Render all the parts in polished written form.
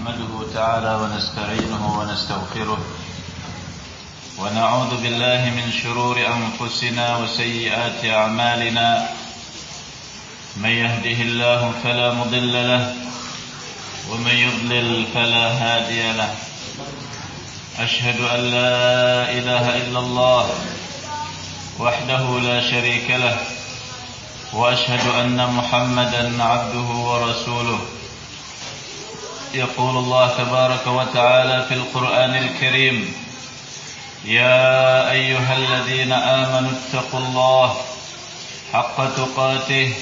نحمده تعالى ونستعينه ونستغفره ونعوذ بالله من شرور أنفسنا وسيئات أعمالنا من يهده الله فلا مضل له ومن يضلل فلا هادي له أشهد أن لا إله إلا الله وحده لا شريك له وأشهد أن محمدا عبده ورسوله يقول الله تبارك وتعالى في القرآن الكريم يا أيها الذين آمنوا اتقوا الله حق تقاته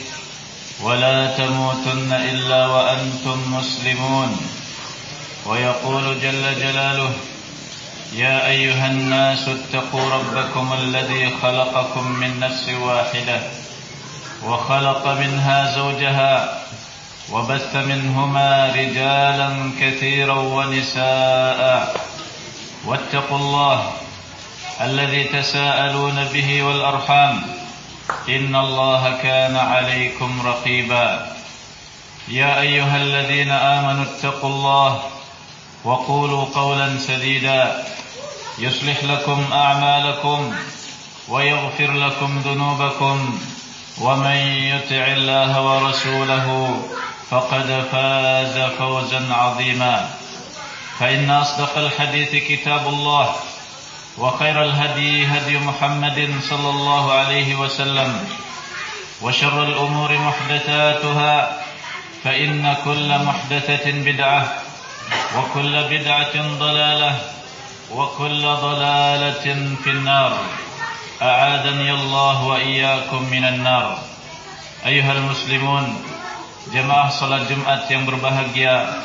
ولا تموتن إلا وأنتم مسلمون ويقول جل جلاله يا أيها الناس اتقوا ربكم الذي خلقكم من نفس واحدة وخلق منها زوجها وبث منهما رجالا كثيرا ونساء واتقوا الله الذي تساءلون به والأرحام إن الله كان عليكم رقيبا يا أيها الذين آمنوا اتقوا الله وقولوا قولا سديدا يصلح لكم أعمالكم ويغفر لكم ذنوبكم ومن يطع الله ورسوله فقد فاز فوزا عظيما فإن أصدق الحديث كتاب الله وخير الهدي هدي محمد صلى الله عليه وسلم وشر الأمور محدثاتها فإن كل محدثة بدعة وكل بدعة ضلالة وكل ضلالة في النار أعاذني الله وإياكم من النار أيها المسلمون jemaah salat Jumat yang berbahagia,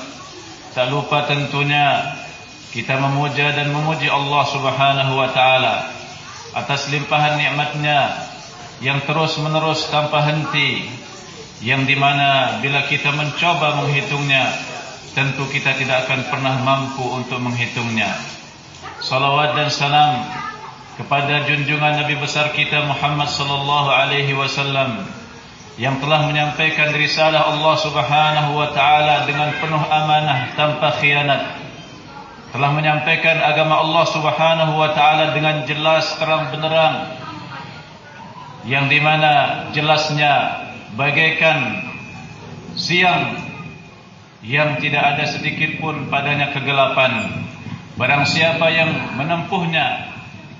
tak lupa tentunya kita memuja dan memuji Allah Subhanahu wa taala atas limpahan nikmat-Nya yang terus-menerus tanpa henti, yang dimana bila kita mencoba menghitungnya tentu kita tidak akan pernah mampu untuk menghitungnya. Salawat dan salam kepada junjungan Nabi besar kita Muhammad sallallahu alaihi wasallam yang telah menyampaikan risalah Allah Subhanahu wa taala dengan penuh amanah tanpa khianat, telah menyampaikan agama Allah Subhanahu wa taala dengan jelas terang benderang, yang dimana jelasnya bagaikan siang yang tidak ada sedikit pun padanya kegelapan. Barang siapa yang menempuhnya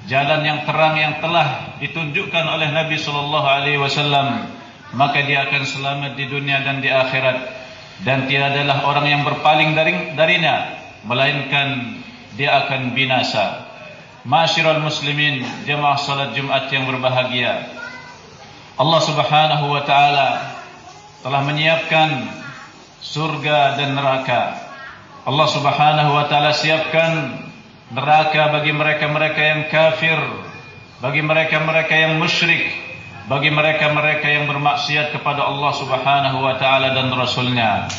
jalan yang terang yang telah ditunjukkan oleh Nabi sallallahu alaihi wasallam, maka dia akan selamat di dunia dan di akhirat, dan tiadalah orang yang berpaling darinya melainkan dia akan binasa. Ma'asyiral muslimin, jemaah salat Jumat yang berbahagia, Allah Subhanahu wa taala telah menyiapkan surga dan neraka. Allah Subhanahu wa taala siapkan neraka bagi mereka-mereka yang kafir, bagi mereka-mereka yang musyrik, bagi mereka-mereka yang bermaksiat kepada Allah Subhanahu wa taala dan Rasul-Nya.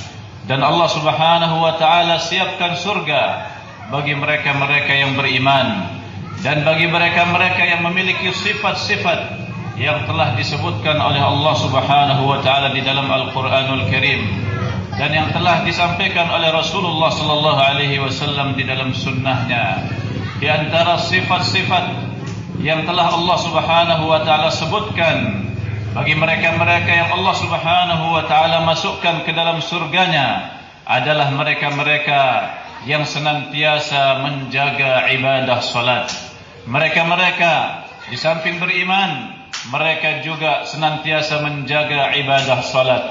Dan Allah Subhanahu wa taala siapkan surga bagi mereka-mereka yang beriman dan bagi mereka-mereka yang memiliki sifat-sifat yang telah disebutkan oleh Allah Subhanahu wa taala di dalam Al-Qur'anul Karim dan yang telah disampaikan oleh Rasulullah sallallahu alaihi wasallam di dalam sunnahnya. Di antara sifat-sifat yang telah Allah Subhanahu wa taala sebutkan bagi mereka-mereka yang Allah Subhanahu wa taala masukkan ke dalam surganya adalah mereka-mereka yang senantiasa menjaga ibadah salat. Mereka-mereka di samping beriman, mereka juga senantiasa menjaga ibadah salat.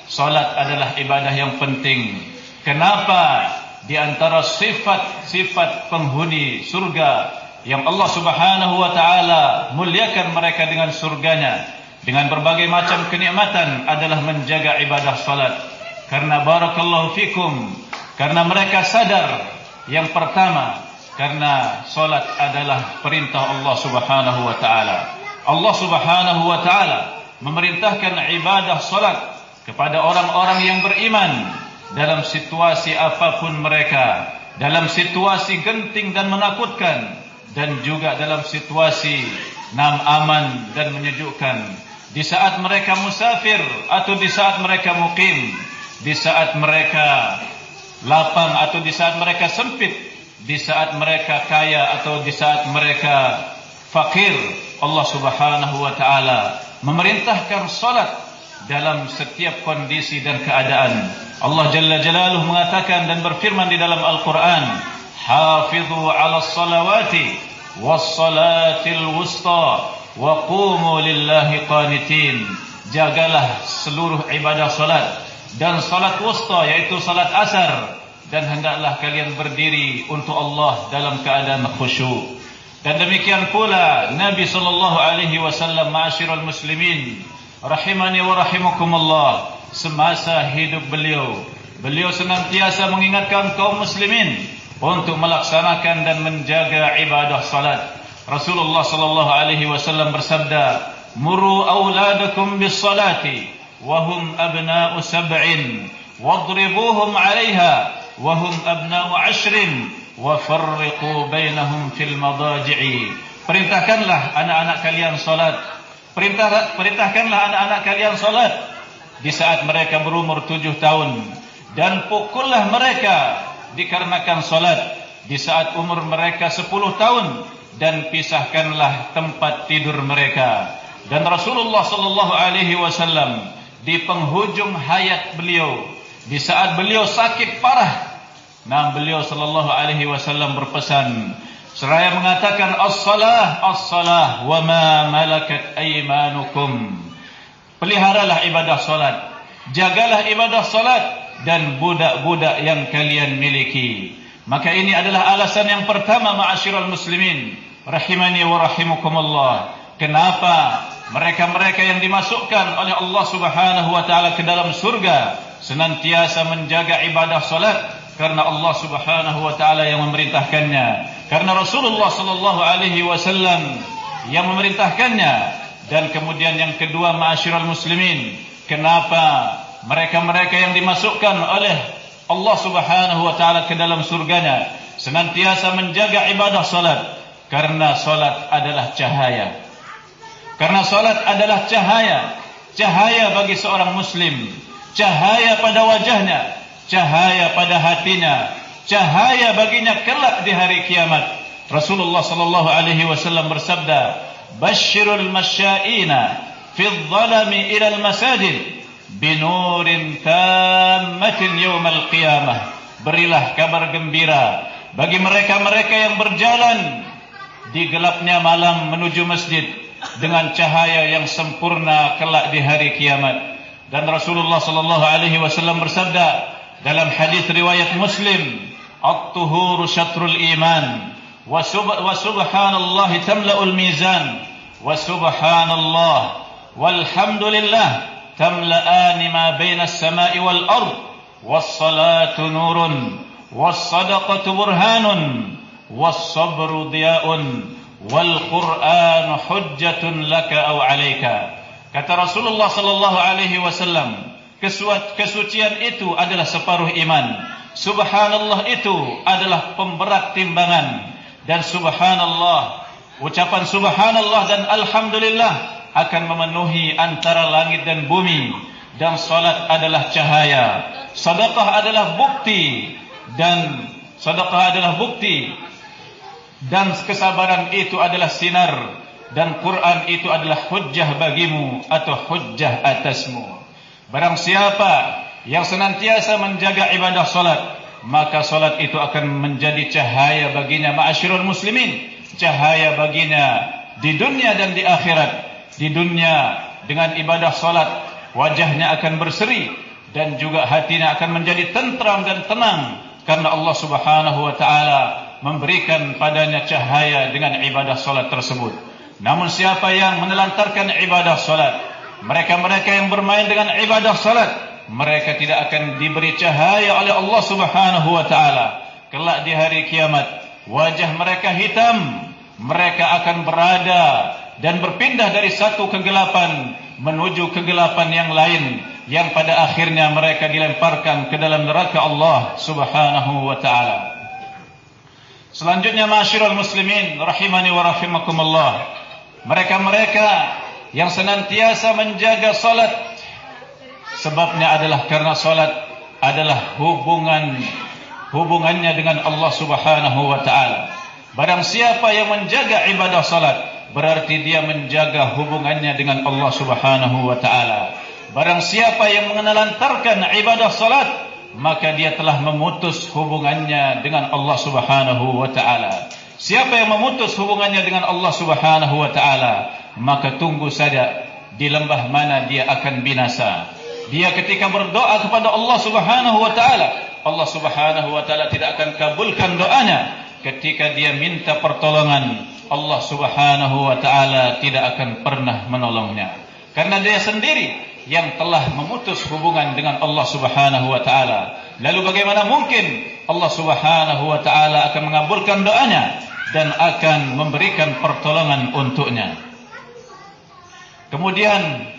Salat adalah ibadah yang penting. Kenapa? Di antara sifat-sifat penghuni surga yang Allah Subhanahu wa taala muliakan mereka dengan surganya dengan berbagai macam kenikmatan adalah menjaga ibadah salat. Karena barakallahu fikum, karena mereka sadar yang pertama, karena salat adalah perintah Allah Subhanahu wa taala. Allah Subhanahu wa taala memerintahkan ibadah salat kepada orang-orang yang beriman dalam situasi apapun mereka, dalam situasi genting dan menakutkan, dan juga dalam situasi aman dan menyejukkan, di saat mereka musafir atau di saat mereka mukim, di saat mereka lapang atau di saat mereka sempit, di saat mereka kaya atau di saat mereka fakir, Allah Subhanahu wa taala memerintahkan salat dalam setiap kondisi dan keadaan. Allah Jalla Jalaluhu mengatakan dan berfirman di dalam Al-Quran, "Hafidhu 'alas salawati was salatil wusta wa qumu lillahi qanitin." Jagalah seluruh ibadah salat dan salat wusta, yaitu salat asar, dan hendaklah kalian berdiri untuk Allah dalam keadaan khusyuk. Dan demikian pula Nabi sallallahu alaihi wasallam, ma'asyiral muslimin rahimani wa rahimakumullah, semasa hidup beliau senantiasa mengingatkan kaum muslimin untuk melaksanakan dan menjaga ibadah salat. Rasulullah sallallahu alaihi wasallam bersabda, "Muru auladakum bis salati wa hum abna'u sab'in wadribuhum 'alayha wa hum abna'u 'ashrin wa farriqu bainahum fil madaji'i." Perintahkanlah anak-anak kalian salat. Perintahkanlah anak-anak kalian salat di saat mereka berumur 7 tahun, dan pukullah mereka dikarenakan salat di saat umur mereka 10 tahun, dan pisahkanlah tempat tidur mereka. Dan Rasulullah sallallahu alaihi wasallam di penghujung hayat beliau, di saat beliau sakit parah, beliau sallallahu alaihi wasallam berpesan seraya mengatakan, "As-salah, as-salah wa ma malakat aymanukum." Peliharalah ibadah salat, jagalah ibadah salat dan budak-budak yang kalian miliki. Maka ini adalah alasan yang pertama, ma'asyiral muslimin rahimani wa rahimakumullah, kenapa mereka-mereka yang dimasukkan oleh Allah Subhanahu wa taala ke dalam surga senantiasa menjaga ibadah salat, karena Allah Subhanahu wa taala yang memerintahkannya, karena Rasulullah sallallahu alaihi wasallam yang memerintahkannya. Dan kemudian yang kedua, ma'asyiral muslimin, kenapa mereka-mereka yang dimasukkan oleh Allah Subhanahu wa taala ke dalam surganya senantiasa menjaga ibadah salat? Karena salat adalah cahaya. Karena salat adalah cahaya, cahaya bagi seorang muslim, cahaya pada wajahnya, cahaya pada hatinya, cahaya baginya kelak di hari kiamat. Rasulullah sallallahu alaihi wasallam bersabda, "Basyirul masya'ina fi adh-dhalami ila al-masajid binurin tammatin yaumal qiyamah." Berilah kabar gembira bagi mereka-mereka yang berjalan di gelapnya malam menuju masjid dengan cahaya yang sempurna kelak di hari kiamat. Dan Rasulullah sallallahu alaihi wasallam bersabda dalam hadis riwayat Muslim, "At-tuhuru syatrul iman wa subhanallah tamla'ul mizan wa subhanallah walhamdulillah tamla'ani ma baina as-sama'i wal ard was-salatu nurun was-sadaqatu burhanun was-sabru diya'un wal-Qur'an hujjatun laka aw 'alaika." Kata Rasulullah sallallahu alaihi wasallam, kesucian itu adalah separuh iman. Subhanallah itu adalah pemberat timbangan, dan subhanallah, ucapan subhanallah dan alhamdulillah akan memenuhi antara langit dan bumi. Dan salat adalah cahaya, sedekah adalah bukti, dan dan kesabaran itu adalah sinar, dan Quran itu adalah hujjah bagimu atau hujjah atasmu. Barang siapa yang senantiasa menjaga ibadah salat, maka salat itu akan menjadi cahaya baginya, ma'asyiral muslimin, cahaya baginya di dunia dan di akhirat. Di dunia dengan ibadah salat, wajahnya akan berseri, dan juga hatinya akan menjadi tentram dan tenang, karena Allah Subhanahu wa taala memberikan padanya cahaya dengan ibadah salat tersebut. Namun siapa yang menelantarkan ibadah salat, mereka-mereka yang bermain dengan ibadah salat, mereka tidak akan diberi cahaya oleh Allah Subhanahu wa taala. Kelak di hari kiamat, wajah mereka hitam, mereka akan berada dan berpindah dari satu kegelapan menuju kegelapan yang lain, yang pada akhirnya mereka dilemparkan ke dalam neraka Allah Subhanahu wa taala. Selanjutnya, ma'asyiral muslimin rahimani wa rahimakumullah, mereka-mereka yang senantiasa menjaga salat, sebabnya adalah karena salat adalah hubungan hubungannya dengan Allah Subhanahu wa ta'ala. Barang siapa yang menjaga ibadah salat, berarti dia menjaga hubungannya dengan Allah Subhanahu wa ta'ala. Barang siapa yang menelantarkan ibadah salat, maka dia telah memutus hubungannya dengan Allah Subhanahu wa ta'ala. Siapa yang memutus hubungannya dengan Allah Subhanahu wa ta'ala, maka tunggu saja di lembah mana dia akan binasa. Dia ketika berdoa kepada Allah Subhanahu wa ta'ala, Allah Subhanahu wa ta'ala tidak akan kabulkan doanya. Ketika dia minta pertolongan, Allah Subhanahu wa ta'ala tidak akan pernah menolongnya, karena dia sendiri yang telah memutus hubungan dengan Allah Subhanahu wa ta'ala. Lalu bagaimana mungkin Allah Subhanahu wa ta'ala akan mengabulkan doanya dan akan memberikan pertolongan untuknya? Kemudian,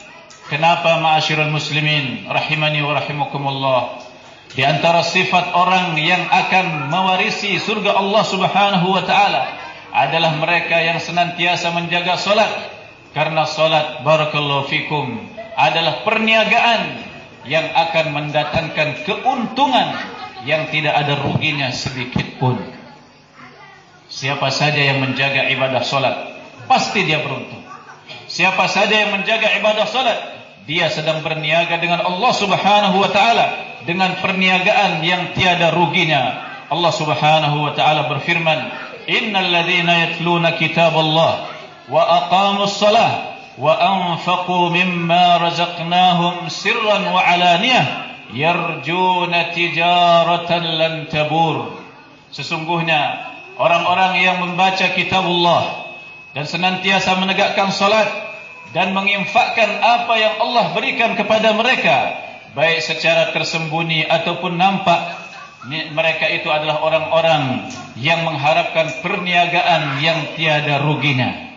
kenapa ma'asyiral muslimin rahimani wa rahimakumullah, di antara sifat orang yang akan mewarisi surga Allah Subhanahu wa ta'ala adalah mereka yang senantiasa menjaga salat. Karena salat, barakallahu fikum, adalah perniagaan yang akan mendatangkan keuntungan yang tidak ada ruginya sedikit pun. Siapa saja yang menjaga ibadah salat, pasti dia beruntung. Siapa saja yang menjaga ibadah salat, dia sedang berniaga dengan Allah Subhanahu wa ta'ala, dengan perniagaan yang tiada ruginya. Allah Subhanahu wa ta'ala berfirman, innal ladzina yatluna kitaballah wa aqamus salah wa anfaqu mimma razaqnahum sirran wa alaniyah yarjuna tijaratan lan tabur. Sesungguhnya orang-orang yang membaca kitabullah dan senantiasa menegakkan salat dan menginfakkan apa yang Allah berikan kepada mereka, baik secara tersembunyi ataupun nampak, mereka itu adalah orang-orang yang mengharapkan perniagaan yang tiada ruginya.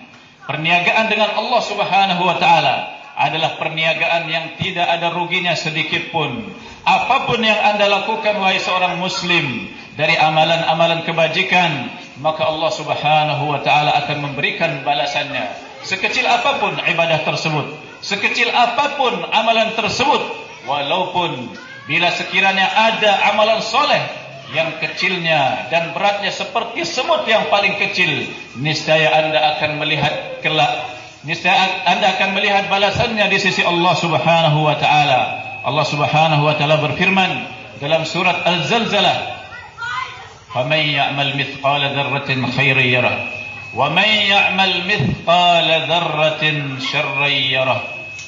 Perniagaan dengan Allah Subhanahu wa ta'ala adalah perniagaan yang tidak ada ruginya sedikit pun. Apapun yang anda lakukan, wahai seorang muslim, dari amalan-amalan kebajikan, maka Allah Subhanahu wa ta'ala akan memberikan balasannya. Sekecil apapun ibadah tersebut, sekecil apapun amalan tersebut, walaupun bila sekiranya ada amalan soleh yang kecilnya dan beratnya seperti semut yang paling kecil, niscaya anda akan melihat kelak, niscaya anda akan melihat balasannya di sisi Allah Subhanahu wa ta'ala. Allah Subhanahu wa ta'ala berfirman dalam surat Al-Zalzalah, "Faman ya'mal mithqala dzarratin khairan yarah, wa man ya'mal mithqala dzarratin syarran yarah."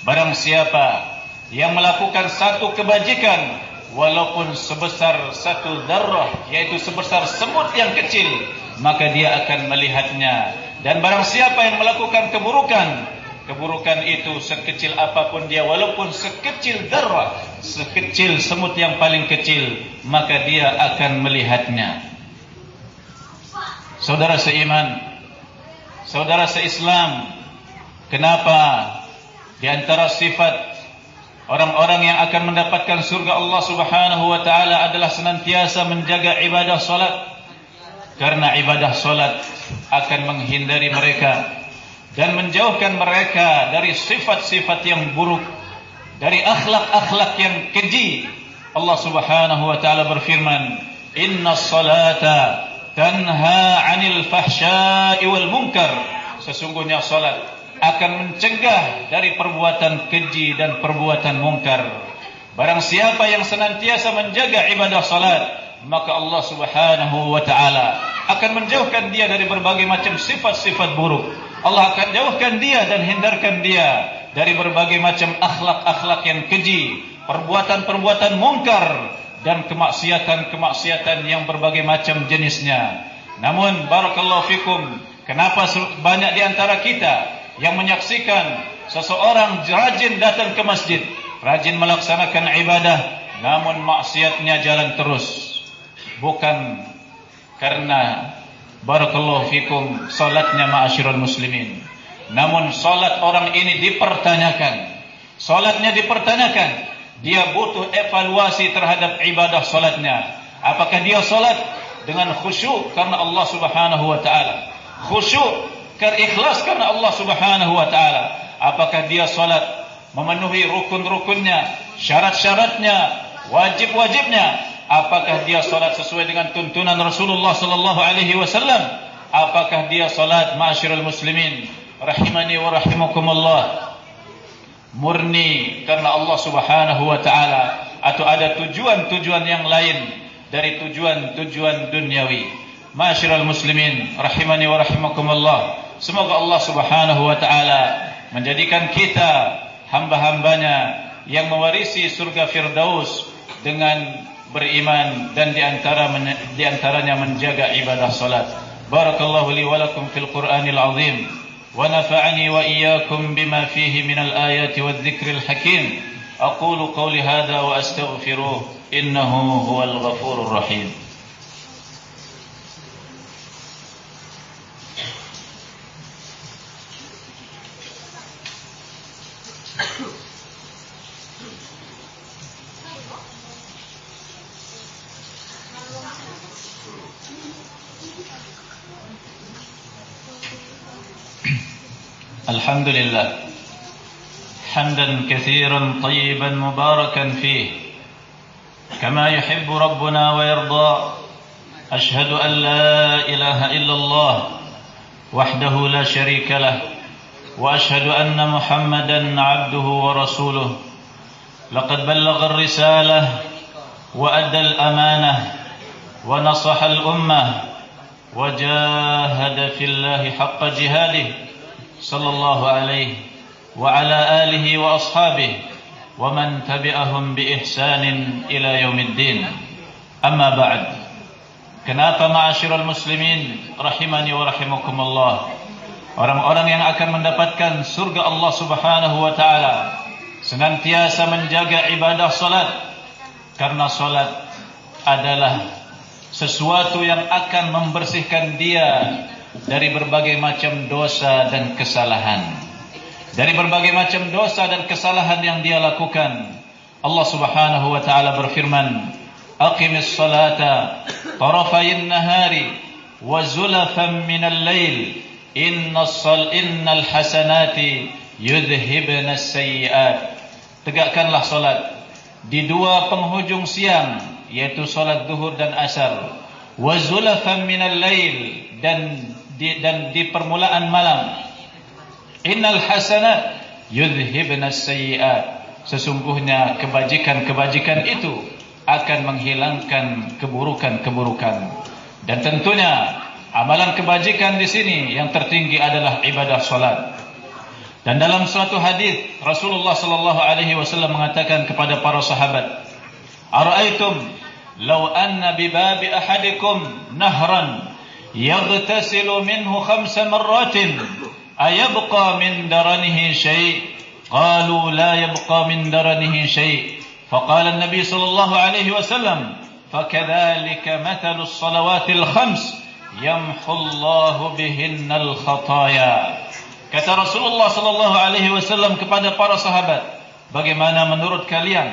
Barang siapa yang melakukan satu kebajikan walaupun sebesar satu dzarrah, yaitu sebesar semut yang kecil, maka dia akan melihatnya. Dan barang siapa yang melakukan keburukan, keburukan itu sekecil apapun dia, walaupun sekecil dzarrah, sekecil semut yang paling kecil, maka dia akan melihatnya. Saudara seiman, saudara seislam, kenapa di antara sifat orang-orang yang akan mendapatkan surga Allah Subhanahu wa ta'ala adalah senantiasa menjaga ibadah salat? Karena ibadah salat akan menghindari mereka dan menjauhkan mereka dari sifat-sifat yang buruk, dari akhlak-akhlak yang keji. Allah Subhanahu wa ta'ala berfirman, "Inna salata tanha 'anil fahsya'i wal munkar." Sesungguhnya salat akan mencegah dari perbuatan keji dan perbuatan mungkar. Barang siapa yang senantiasa menjaga ibadah salat, maka Allah Subhanahu wa ta'ala akan menjauhkan dia dari berbagai macam sifat-sifat buruk. Allah akan jauhkan dia dan hindarkan dia dari berbagai macam akhlak-akhlak yang keji, perbuatan-perbuatan mungkar, dan kemaksiatan-kemaksiatan yang berbagai macam jenisnya. Namun barakallahu fikum, kenapa banyak di antara kita yang menyaksikan seseorang rajin datang ke masjid, rajin melaksanakan ibadah, namun maksiatnya jalan terus? Bukan karena barakallahu fikum salatnya ma'asyiral muslimin, namun salat orang ini dipertanyakan. Salatnya dipertanyakan. Dia butuh evaluasi terhadap ibadah salatnya. Apakah dia salat dengan khusyuk karena Allah Subhanahu wa ta'ala, khusyuk ikhlas karena Allah Subhanahu wa ta'ala? Apakah dia salat memenuhi rukun-rukunnya, syarat-syaratnya, wajib-wajibnya? apakah dia salat sesuai dengan tuntunan Rasulullah sallallahu alaihi wasallam? Apakah dia salat ma'asyiral muslimin rahimani wa rahimakumullah murni karena Allah Subhanahu wa taala, atau ada tujuan-tujuan yang lain dari tujuan-tujuan duniawi? Ma'asyiral muslimin rahimani wa rahimakumullah, semoga Allah Subhanahu wa taala menjadikan kita hamba-hambanya yang mewarisi surga Firdaus dengan beriman dan diantaranya menjaga ibadah salat. Barakallahu li wa lakum fil Qur'anil azim wa nafa'ani wa iyyakum bima fihi minal ayati wadh-dhikril hakim. Aqulu qawli hadha wa astaghfiruh innahu huwal ghafurur rahim. الحمد لله حمدا كثيرا طيبا مباركا فيه كما يحب ربنا ويرضى. أشهد أن لا إله إلا الله وحده لا شريك له وأشهد أن محمدا عبده ورسوله. لقد بلغ الرسالة وأدى الأمانة ونصح الأمة وجاهد في الله حق جهاده صلى الله عليه وعلى آله وأصحابه ومن تبعهم بإحسان إلى يوم الدين. أما بعد, kenapa ma'asyiral muslimin rahimani wa rahimakumullah, orang-orang yang akan mendapatkan surga Allah Subhanahu wa taala senantiasa menjaga ibadah salat, karena salat adalah sesuatu yang akan membersihkan dia dari berbagai macam dosa dan kesalahan. Dari berbagai macam dosa dan kesalahan yang dia lakukan, Allah Subhanahu wa taala berfirman, "Aqimis salata tarafayn nahari wa zulafan minal lail, innal hasanati yudhhibna as-sayyi'at." Tegakkanlah salat di dua penghujung siang, yaitu salat zuhur dan asar, wa zulafan minal lail, dan di permulaan malam. Innal hasanat yudhhibna as-sayyi'at, sesungguhnya kebajikan-kebajikan itu akan menghilangkan keburukan-keburukan. Dan tentunya amalan kebajikan di sini yang tertinggi adalah ibadah salat. Dan dalam suatu hadis Rasulullah sallallahu alaihi wasallam mengatakan kepada para sahabat, "Ara'aitum law anna bi babi ahadikum nahran yaghtasilu minhu 5 marratin ayabqa min daranihi syai'?" Qalu la yabqa min daranihi syai'. Faqala an-nabi sallallahu alaihi wasallam, "Fakadzalika mathalus salawatil khams yamhu Allahu bihinna al-khataaya." Kata Rasulullah sallallahu alaihi wasallam kepada para sahabat, bagaimana menurut kalian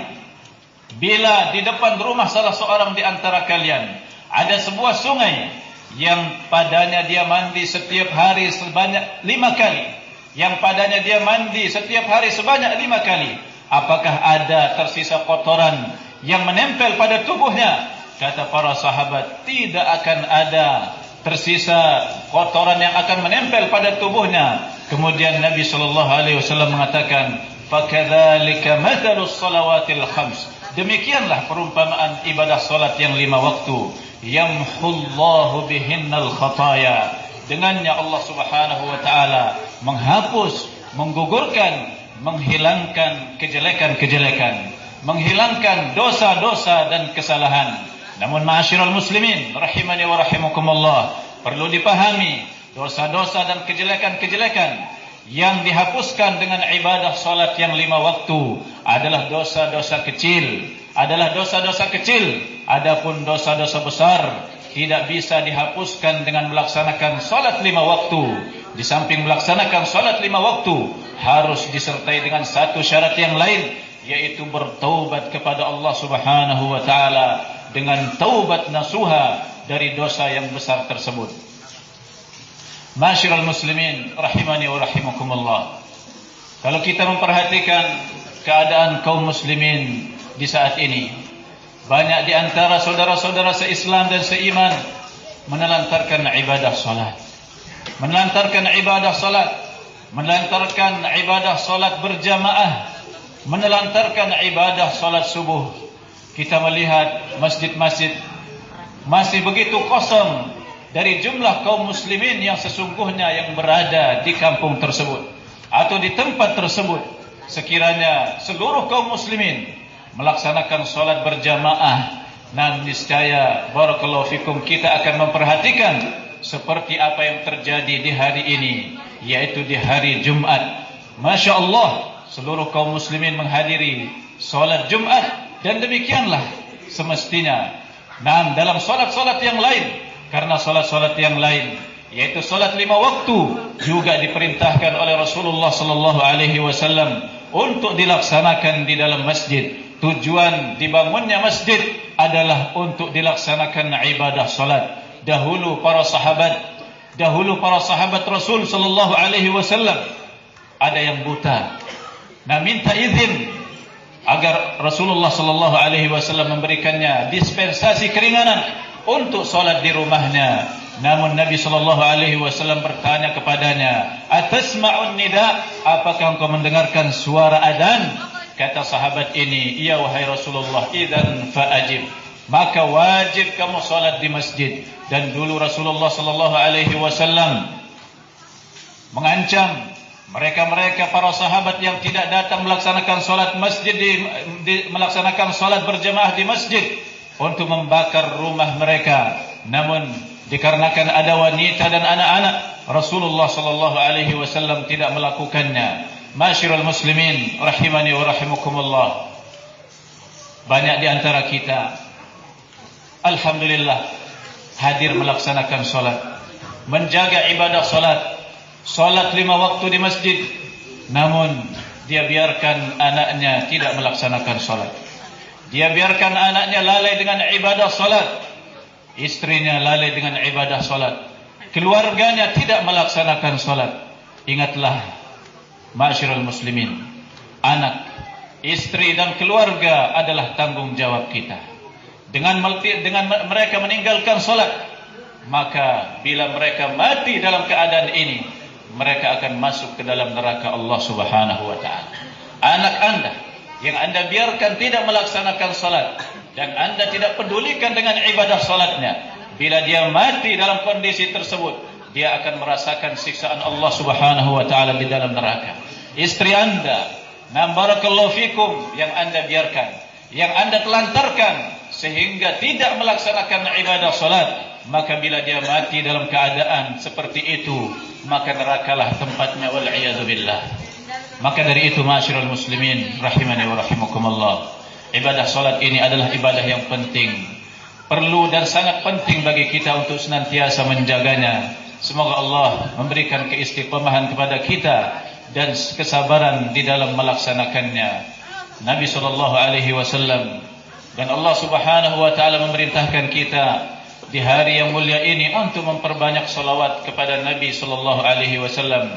bila di depan rumah salah seorang di antara kalian ada sebuah sungai yang padanya dia mandi setiap hari sebanyak 5 kali, yang padanya dia mandi setiap hari sebanyak 5 kali, apakah ada tersisa kotoran yang menempel pada tubuhnya? Kata para sahabat, tidak akan ada tersisa kotoran yang akan menempel pada tubuhnya. Kemudian Nabi sallallahu alaihi wasallam mengatakan, "Fakadzalika mathalus salawatil khams." Demikianlah perumpamaan ibadah salat yang 5 waktu. Yamhullahu bihinnal khataaya. Dengannya Allah Subhanahu wa taala menghapus, menggugurkan, menghilangkan kejelekan-kejelekan, menghilangkan dosa-dosa dan kesalahan. Namun ma'asyiral muslimin rahimani wa rahimakumullah, perlu dipahami dosa-dosa dan kejelekan-kejelekan yang dihapuskan dengan ibadah salat yang 5 waktu adalah dosa-dosa kecil, adapun dosa-dosa besar tidak bisa dihapuskan dengan melaksanakan salat 5 waktu. Di samping melaksanakan salat 5 waktu, harus disertai dengan satu syarat yang lain, yaitu bertaubat kepada Allah Subhanahu wa taala dengan taubat nasuha dari dosa yang besar tersebut. Ma'asyiral muslimin rahimani wa rahimakumullah, kalau kita memperhatikan keadaan kaum muslimin di saat ini, banyak di antara saudara-saudara seislam dan seiman menelantarkan ibadah salat. Menelantarkan ibadah salat, menelantarkan ibadah salat berjamaah, menelantarkan ibadah salat subuh. Kita melihat masjid-masjid masih begitu kosong dari jumlah kaum muslimin yang sesungguhnya yang berada di kampung tersebut atau di tempat tersebut. Sekiranya seluruh kaum muslimin melaksanakan salat berjamaah, dan niscaya barakallahu fikum kita akan memperhatikan seperti apa yang terjadi di hari ini, yaitu di hari Jumat. Masya Allah, seluruh kaum muslimin menghadiri salat Jumat, dan demikianlah semestinya. Nah, dalam salat-salat yang lain, karena salat-salat yang lain yaitu salat 5 waktu juga diperintahkan oleh Rasulullah sallallahu alaihi wasallam untuk dilaksanakan di dalam masjid. Tujuan dibangunnya masjid adalah untuk dilaksanakan ibadah salat. Dahulu para sahabat Rasul sallallahu alaihi wasallam ada yang buta. Nah, minta izin agar Rasulullah sallallahu alaihi wasallam memberikannya dispensasi keringanan untuk salat di rumahnya. Namun Nabi sallallahu alaihi wasallam bertanya kepadanya, "Atasma'un nida? Apakah engkau mendengarkan suara adzan?" Kata sahabat ini, "Iya wahai Rasulullah, idzan fa'ajib." Maka wajib kamu salat di masjid. Dan dulu Rasulullah sallallahu alaihi wasallam mengancam mereka-mereka para sahabat yang tidak datang melaksanakan salat masjid melaksanakan salat berjamaah di masjid untuk membakar rumah mereka. Namun dikarenakan ada wanita dan anak-anak, Rasulullah sallallahu alaihi wasallam tidak melakukannya. Masyiral muslimin rahimani wa rahimakumullah. Banyak di antara kita alhamdulillah hadir melaksanakan salat, menjaga ibadah salat, salat 5 waktu di masjid, namun dia biarkan anaknya tidak melaksanakan salat. Dia biarkan anaknya lalai dengan ibadah salat, istrinya lalai dengan ibadah salat, keluarganya tidak melaksanakan salat. Ingatlah ma'asyiral muslimin, anak, istri dan keluarga adalah tanggung jawab kita. Dengan mereka meninggalkan salat, maka bila mereka mati dalam keadaan ini, mereka akan masuk ke dalam neraka Allah Subhanahu wa taala. Anak Anda yang Anda biarkan tidak melaksanakan salat dan Anda tidak pedulikan dengan ibadah salatnya, bila dia mati dalam kondisi tersebut, dia akan merasakan siksaan Allah Subhanahu wa taala di dalam neraka. Istri Anda, barakallahu fikum, yang Anda biarkan, yang Anda telantarkan sehingga tidak melaksanakan ibadah salat, maka bila dia mati dalam keadaan seperti itu, maka nerakalah tempatnya, wal iyadzu billah. Maka dari itu ma'asyiral muslimin rahimani wa rahimakumullah, ibadah salat ini adalah ibadah yang penting, perlu dan sangat penting bagi kita untuk senantiasa menjaganya. Semoga Allah memberikan keistiqomahan kepada kita dan kesabaran di dalam melaksanakannya. Nabi sallallahu alaihi wasallam dan Allah Subhanahu wa taala memerintahkan kita di hari yang mulia ini untuk memperbanyak salawat kepada Nabi sallallahu alaihi wasallam.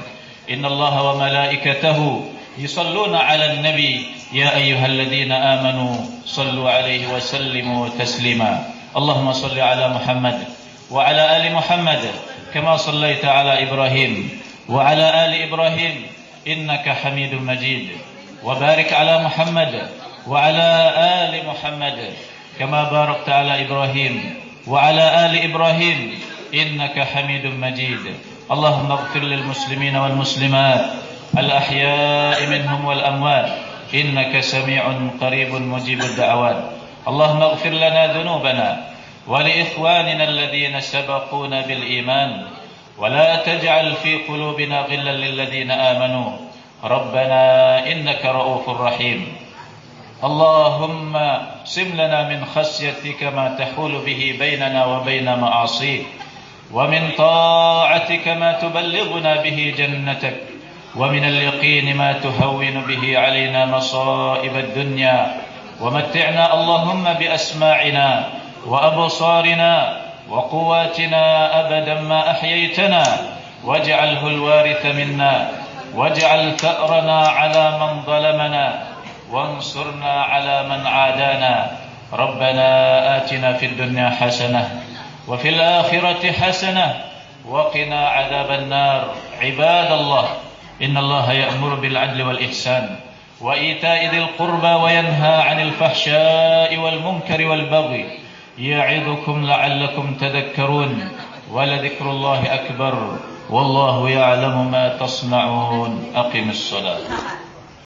Innallaha wa malaikatahu yusalluna 'alan nabi ya ayyuhalladzina amanu sallu 'alaihi wa sallimu taslima. Allahumma shalli 'ala Muhammad wa 'ala ali Muhammad kama shallaita 'ala Ibrahim wa 'ala ali Ibrahim innaka Hamidum Majid. Wa barik 'ala Muhammad wa 'ala ali Muhammad kama barakta 'ala Ibrahim wa 'ala ali Ibrahim innaka Hamidum Majid. اللهم اغفر للمسلمين والمسلمات الأحياء منهم والأموات إنك سميع قريب مجيب الدعوات. اللهم اغفر لنا ذنوبنا ولإخواننا الذين سبقونا بالإيمان ولا تجعل في قلوبنا غلا للذين آمنوا ربنا إنك رؤوف رحيم. اللهم اقسم لنا من خشيتك ما تحول به بيننا وبين معاصيك ومن طاعتك ما تبلغنا به جنتك ومن اليقين ما تهون به علينا مصائب الدنيا ومتعنا اللهم بأسماعنا وأبصارنا وقواتنا أبدا ما أحييتنا واجعله الوارث منا واجعل ثأرنا على من ظلمنا وانصرنا على من عادانا ربنا آتنا في الدنيا حسنة وفي الآخرة حسنة وقنا عذاب النار. عباد الله، إن الله يأمر بالعدل والإحسان وإيتاء ذي القربى وينهى عن الفحشاء والمنكر والبغي يعظكم لعلكم تذكرون. ولذكر الله أكبر والله يعلم ما تصنعون. أقم الصلاة.